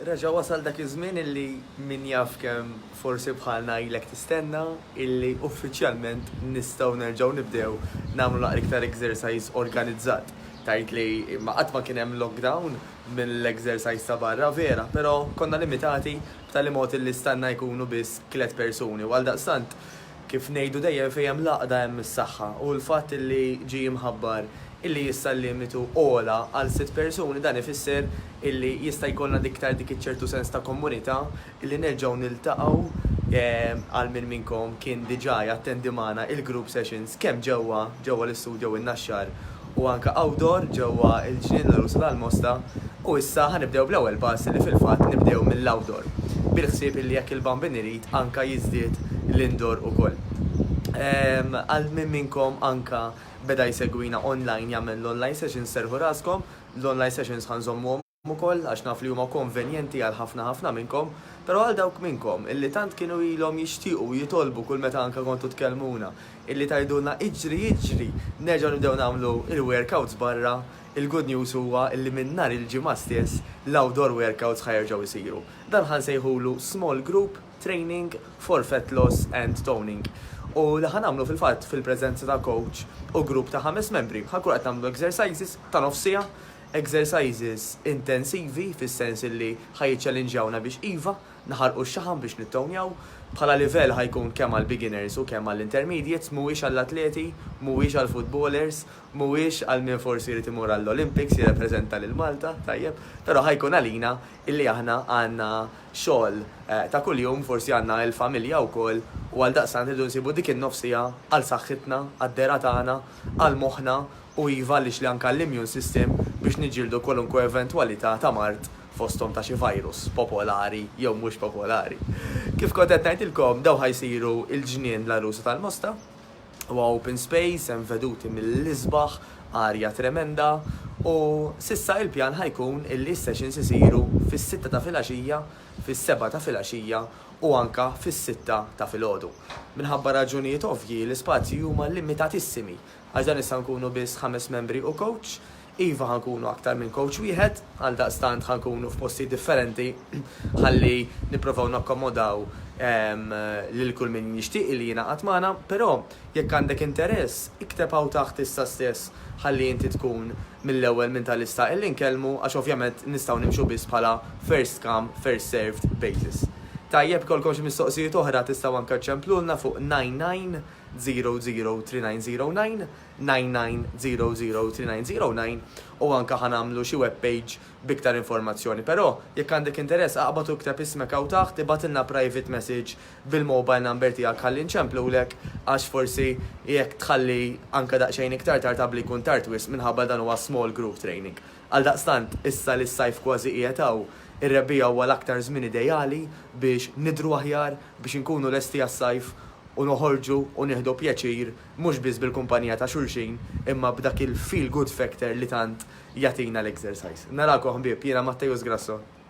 Raġa wasal dak iż-żmien illi min jaf kemm forsi bħalna ilek tistenna illi uffiċjalment nistgħu nerġgħu nibdew nagħmlu naqra iktar exercise organizzat. Tajt li ma qatt ma kien hemm lockdown mill-exercise ta' barra vera, però konna limitati b'tali mod illi stanna jkunu biss 3 persuni u għaldaqstant kif ngħidu dejjem fejn laqda hemm is-saħħa u l-fatt illi ġie mħabbar illi jista' limitu ola għal 6 persuni dan ifisser illi jista' jkollna diktar dik iċ-ċertu sens ta' komunità illi nerġgħu niltaqgħu għal min minnkom kien diġà jattendi magħna il-group sessions kemm ġewwa l-istudju in-Naxxar u anke outdoor ġewwa il-ġnien l-Arus tal-Mosta u issa ħanibdew bl-ewwel pass li fil-fatt nibdew mill-outdoor bil-ħsieb illi jekk il-bambin irid anke jiżdied l-indoor ukoll. Għal min minnkom anka beda jsegwina online jagħmel l-online sessions serħu raskom, l-online sessions ħanżommuhom ukoll għax naf li huma konvenjenti għal ħafna minnkom, però għal dawk minnkom illi tant kienu ilhom jixtiequ jitolbu kull meta anke kontu tkellmuna illi tgħidulna jiġri nerġgħu nibdew nagħmlu il-workouts barra, il-good news huwa illi minn nhar il-ġimgħa stess l-outdoor workouts ħajerġgħu jsiru. Dan ħansejħulu small group training for fat loss and toning. U li ħanamlu fil-fatt fil-preżenza ta' coach u grupp ta' 5 membri. Ħakur qed nagħmlu exercises ta' nofsija, exercises intensivi fis-sens illi ħajċċellinġjawna biex iva naħarqu x-xaħam biex nittownjaw. Bħala livell ħajkun kemm għal beginners u kemm għall intermediates, mhuwiex għall atleti, mhuwiex għall footballers, mhuwiex għal min forsi jrid imur għall-Olympics jirrepreżenta lil Malta, tajjeb, però ħajkun għalina illi aħna għandna xogħol ta' kuljum forsi għandna l-familja wkoll u għal daqstant irridu nsibu dik in-nofsija għal saħħitna, għad-dera tagħna, għal moħħna u iva li anke l-immune system biex niġġieldu kwalunkwe eventwalità ta' mart fosthom ta' xi virus popolari jew mhux popolari. Kif kont qed ngħidilkom daw ħajsiru il-ġnien l-Arus tal-Mosta huwa open space hemm veduti mill-isbaħ, arja tremenda u sissa il-pjan ħajkun illi s-sessions isiru fis-6 ta' filgħaxija, fis-7 ta' filgħaxija u anka fis-6 ta' filgħodu. Minħabba raġunijiet ovvji l-ispazji huma limitatissimi għax dan issa nkunu biss 5 membri u coach. Iva ħankunu aktar minn coach wieħed, għal daqstant ħankunu f'posti differenti ħalli nipprovaw nakkomodaw lil kull min jixtieq li jingħaqad magħna, però jekk għandek interess, ikteb hawn taħt issa stess ħalli inti tkun mill-ewwel minn tal-lista illi nkellmu għax ovvjament nistgħu nimxu biss bħala first come, first served basis. Tajjeb kolkom xi mistoqsijiet oħra tistgħu anke ċemplulna fuq 99003909, 99003909 u anke ħanamlu xi webpage biktar informazzjoni. Però jekk għandek interess aqbad u kteb ismek hawn taħt ibatilna private message bil-mobile number tiegħek ħalli nċemplulek għax forsi jekk tħalli anke daqsxejn iktar tard qabli jkun tard wisq minħabba dan huwa small group training. Għaldaqstant issa li s-sajf kważi qiegħed hawn ir-rebbija huwa l-aktar żmien ideali biex nidru aħjar biex inkunu lesti għas-sajf u noħorġu u nieħdu pjaċir mhux biss bil-kumpanija ta' xulxin imma b'dak il-feel good factor li tant jagħtina l-exercise. Narakom ħbieb, jiena Mattejus Grasso.